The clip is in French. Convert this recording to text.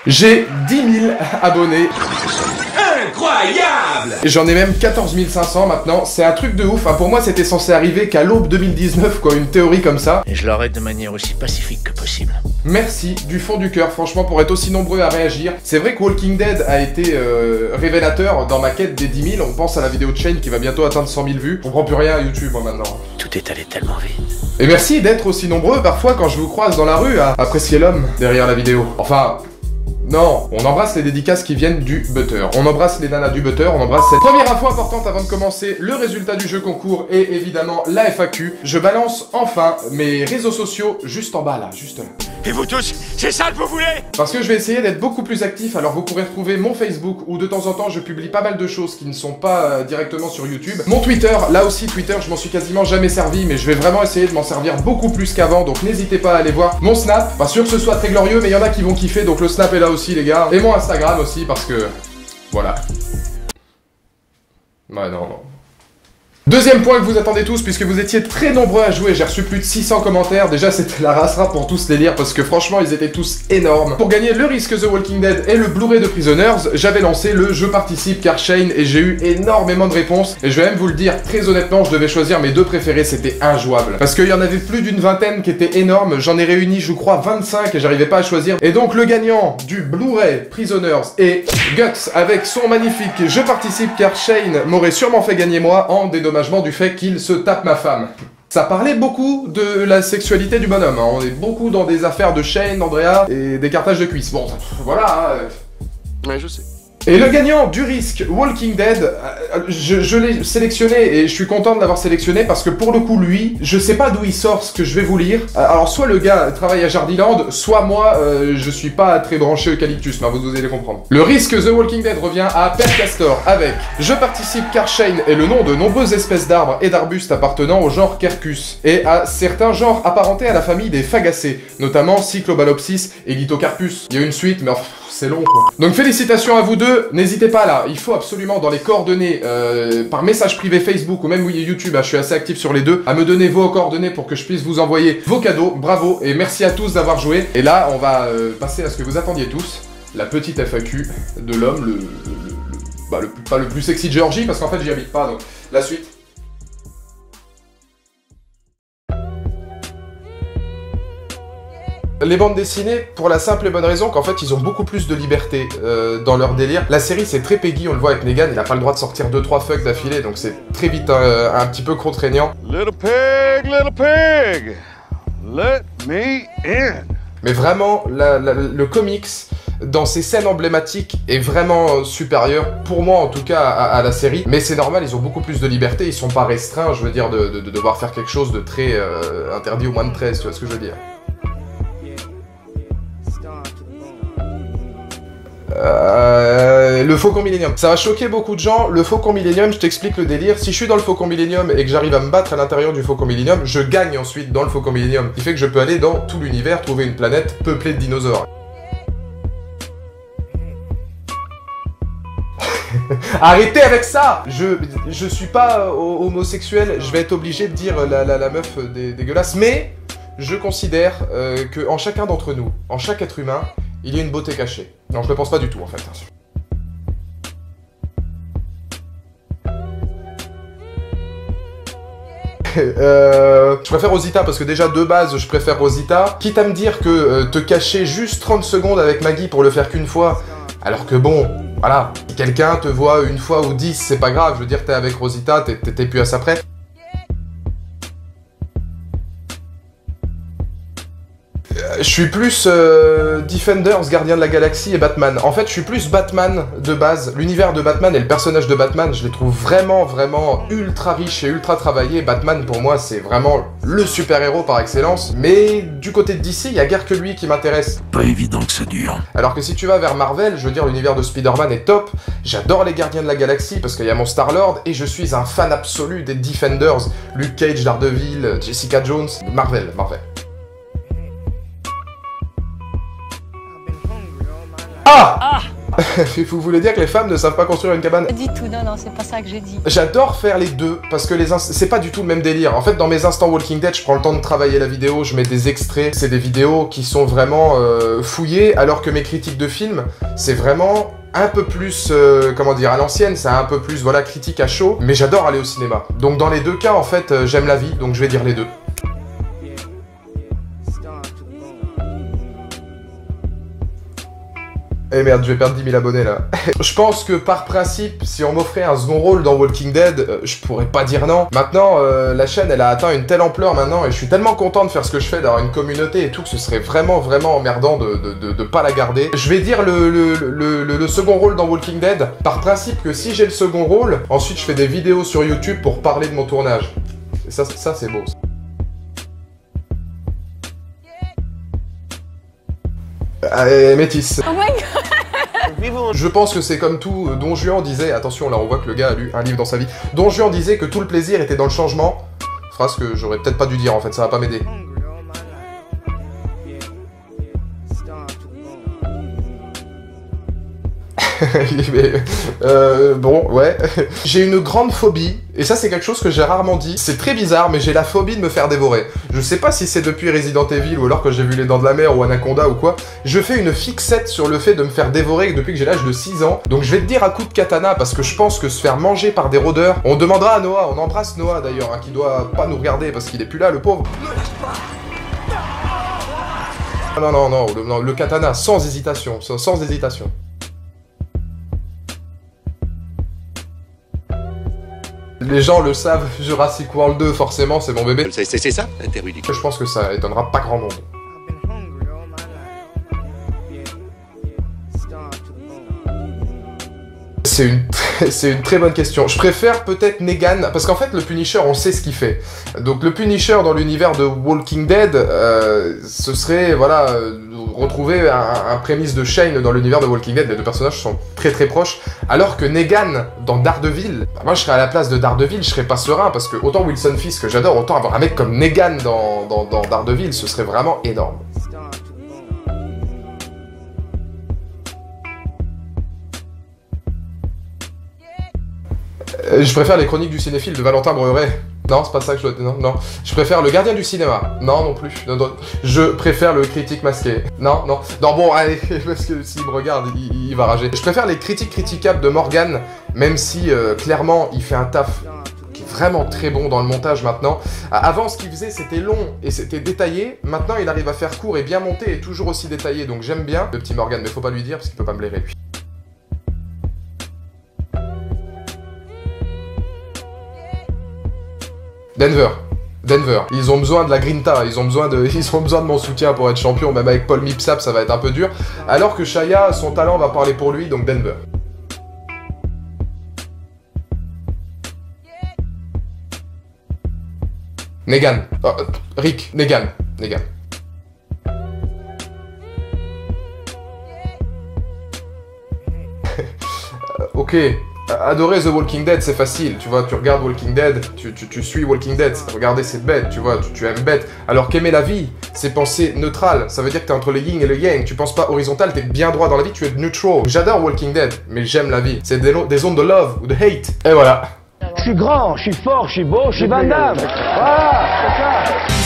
J'ai 10 000 abonnés. Incroyable! Et j'en ai même 14 500 maintenant, c'est un truc de ouf. Enfin, pour moi c'était censé arriver qu'à l'aube 2019 quoi, une théorie comme ça. Et je l'arrête de manière aussi pacifique que possible. Merci du fond du cœur franchement pour être aussi nombreux à réagir. C'est vrai que Walking Dead a été révélateur dans ma quête des 10 000. On pense à la vidéo de Shane qui va bientôt atteindre 100 000 vues. Je comprends plus rien à YouTube moi maintenant. Tout est allé tellement vite. Et merci d'être aussi nombreux parfois quand je vous croise dans la rue à apprécier l'homme derrière la vidéo. Enfin... non, on embrasse les dédicaces qui viennent du butter. On embrasse les nanas du butter, on embrasse cette première info importante avant de commencer, le résultat du jeu concours et évidemment la FAQ. Je balance enfin mes réseaux sociaux juste en bas là, juste là. Et vous tous, c'est ça que vous voulez? Parce que je vais essayer d'être beaucoup plus actif, alors vous pourrez retrouver mon Facebook où de temps en temps je publie pas mal de choses qui ne sont pas directement sur YouTube. Mon Twitter, là aussi Twitter je m'en suis quasiment jamais servi mais je vais vraiment essayer de m'en servir beaucoup plus qu'avant, donc n'hésitez pas à aller voir mon Snap. Pas sûr que ce soit très glorieux mais il y en a qui vont kiffer, donc le Snap est là aussi les gars. Et mon Instagram aussi parce que... voilà. Ouais non. Deuxième point que vous attendez tous, puisque vous étiez très nombreux à jouer, j'ai reçu plus de 600 commentaires, déjà c'était la race-rap pour tous les lire, parce que franchement ils étaient tous énormes. Pour gagner le risque The Walking Dead et le Blu-ray de Prisoners, j'avais lancé le Je participe car Shane, et j'ai eu énormément de réponses, et je vais même vous le dire, très honnêtement, je devais choisir mes deux préférés, c'était injouable. Parce qu'il y en avait plus d'une vingtaine qui étaient énormes, j'en ai réuni je crois 25 et j'arrivais pas à choisir. Et donc le gagnant du Blu-ray Prisoners est Guts, avec son magnifique Je participe car Shane m'aurait sûrement fait gagner moi en dédommagement du fait qu'il se tape ma femme. Ça parlait beaucoup de la sexualité du bonhomme, hein. On est beaucoup dans des affaires de Shane, d'Andrea et des cartages de cuisses. Bon, voilà. Ouais, je sais. Et le gagnant du risque Walking Dead, je l'ai sélectionné et je suis content de l'avoir sélectionné parce que pour le coup lui, je sais pas d'où il sort ce que je vais vous lire. Alors soit le gars travaille à Jardiland, soit moi je suis pas très branché Eucalyptus, mais vous allez comprendre. Le risque The Walking Dead revient à Per Castor avec Je participe car Shane est le nom de nombreuses espèces d'arbres et d'arbustes appartenant au genre Quercus et à certains genres apparentés à la famille des Fagacées, notamment Cyclobalopsis et Lithocarpus. Il y a une suite mais c'est long quoi. Donc félicitations à vous deux, n'hésitez pas là, il faut absolument dans les coordonnées, par message privé Facebook ou même YouTube, je suis assez actif sur les deux, à me donner vos coordonnées pour que je puisse vous envoyer vos cadeaux, bravo et merci à tous d'avoir joué. Et là on va passer à ce que vous attendiez tous, la petite FAQ de l'homme, pas le plus sexy de Géorgie parce qu'en fait j'y habite pas, donc la suite. Les bandes dessinées, pour la simple et bonne raison qu'en fait ils ont beaucoup plus de liberté dans leur délire. La série c'est très Peggy, on le voit avec Negan, il a pas le droit de sortir 2-3 fucks d'affilée, donc c'est très vite un petit peu contraignant. Little pig, let me in. Mais vraiment, le comics, dans ces scènes emblématiques, est vraiment supérieur, pour moi en tout cas, à la série. Mais c'est normal, ils ont beaucoup plus de liberté, ils sont pas restreints, je veux dire, de devoir faire quelque chose de très interdit aux moins de 13, tu vois ce que je veux dire. Le Faucon Millenium. Ça va choquer beaucoup de gens. Le Faucon Millenium, je t'explique le délire. Si je suis dans le Faucon Millenium et que j'arrive à me battre à l'intérieur du Faucon Millenium, je gagne ensuite dans le Faucon Millenium. Ce qui fait que je peux aller dans tout l'univers, trouver une planète peuplée de dinosaures. Arrêtez avec ça! Je suis pas homosexuel, je vais être obligé de dire la meuf dégueulasse, mais je considère que en chacun d'entre nous, en chaque être humain, il y a une beauté cachée. Non, je le pense pas du tout en fait. Je préfère Rosita parce que déjà de base je préfère Rosita. Quitte à me dire que te cacher juste 30 secondes avec Maggie pour le faire qu'une fois, alors que bon, voilà, si quelqu'un te voit une fois ou 10, c'est pas grave, je veux dire t'es avec Rosita, t'es plus à ça près. Je suis plus Defenders, Gardien de la Galaxie et Batman. En fait, je suis plus Batman de base. L'univers de Batman et le personnage de Batman, je les trouve vraiment ultra riches et ultra travaillés. Batman, pour moi, c'est vraiment le super-héros par excellence. Mais du côté de DC, il y a guère que lui qui m'intéresse. Pas évident que ça dure. Alors que si tu vas vers Marvel, je veux dire, l'univers de Spider-Man est top. J'adore les Gardiens de la Galaxie parce qu'il y a mon Star-Lord et je suis un fan absolu des Defenders. Luke Cage, Daredevil, Jessica Jones, Marvel. Vous voulez dire que les femmes ne savent pas construire une cabane? Pas du tout, non, c'est pas ça que j'ai dit. J'adore faire les deux, parce que c'est pas du tout le même délire. En fait, dans mes instants Walking Dead, je prends le temps de travailler la vidéo, je mets des extraits. C'est des vidéos qui sont vraiment fouillées, alors que mes critiques de films, c'est vraiment un peu plus, comment dire, à l'ancienne, c'est un peu plus, voilà, critique à chaud. Mais j'adore aller au cinéma. Donc dans les deux cas, en fait, j'aime la vie, donc je vais dire les deux. Eh merde, je vais perdre 10 000 abonnés là. Je pense que par principe, si on m'offrait un second rôle dans Walking Dead, je pourrais pas dire non. Maintenant, la chaîne, elle a atteint une telle ampleur maintenant, et je suis tellement content de faire ce que je fais, d'avoir une communauté et tout, que ce serait vraiment, vraiment emmerdant de pas la garder. Je vais dire le second rôle dans Walking Dead, par principe que si j'ai le second rôle, ensuite je fais des vidéos sur YouTube pour parler de mon tournage. Et ça c'est beau. Métis. Oh my god. Je pense que c'est comme tout. Don Juan disait, attention là on voit que le gars a lu un livre dans sa vie. Don Juan disait que tout le plaisir était dans le changement. Phrase que j'aurais peut-être pas dû dire en fait, ça va pas m'aider. Bon, ouais. J'ai une grande phobie, et ça c'est quelque chose que j'ai rarement dit. C'est très bizarre, mais j'ai la phobie de me faire dévorer. Je sais pas si c'est depuis Resident Evil, ou alors que j'ai vu Les Dents de la Mer, ou Anaconda, ou quoi. Je fais une fixette sur le fait de me faire dévorer depuis que j'ai l'âge de 6 ans. Donc je vais te dire à coup de katana, parce que je pense que se faire manger par des rôdeurs... On demandera à Noah, on embrasse Noah d'ailleurs, hein, qui doit pas nous regarder, parce qu'il est plus là, le pauvre. Non, le katana, sans hésitation, sans hésitation. Les gens le savent, Jurassic World 2, forcément, c'est mon bébé. C'est ça, l'interlude. Je pense que ça étonnera pas grand monde. C'est une très bonne question. Je préfère peut-être Negan, parce qu'en fait, le Punisher, on sait ce qu'il fait. Donc le Punisher dans l'univers de Walking Dead, ce serait, voilà, retrouver un prémisse de Shane dans l'univers de Walking Dead. Les deux personnages sont très très proches. Alors que Negan dans Daredevil, bah, moi je serais à la place de Daredevil, je serais pas serein, parce que autant Wilson Fisk que j'adore, autant avoir un mec comme Negan dans Daredevil, ce serait vraiment énorme. Je préfère les chroniques du cinéphile de Valentin Breuret. Non, c'est pas ça que je dois... Non. Je préfère le gardien du cinéma. Non plus. Non. Je préfère le critique masqué. Non. Non, bon, allez, parce que s'il me regarde, il va rager. Je préfère les critiques critiquables de Morgan, même si, clairement, il fait un taf qui est vraiment très bon dans le montage maintenant. Avant, ce qu'il faisait, c'était long et c'était détaillé. Maintenant, il arrive à faire court et bien monté et toujours aussi détaillé. Donc j'aime bien le petit Morgan, mais faut pas lui dire, parce qu'il peut pas me blairer, lui. Denver. Ils ont besoin de la grinta, ils ont besoin de mon soutien pour être champion, même avec Paul Millsap ça va être un peu dur. Alors que Shia, son talent va parler pour lui, donc Denver. Negan. Rick. Negan. Ok. Adorer The Walking Dead, c'est facile, tu vois, tu regardes Walking Dead, tu suis Walking Dead, regarder c'est bête, tu vois, tu aimes bête. Alors qu'aimer la vie, c'est penser neutral, ça veut dire que t'es entre le yin et le yang, tu penses pas horizontal, t'es bien droit dans la vie, tu es neutral. J'adore Walking Dead, mais j'aime la vie. C'est des zones de love ou de hate. Et voilà. Je suis grand, je suis fort, je suis beau, je suis Van Damme. Voilà, c'est ça.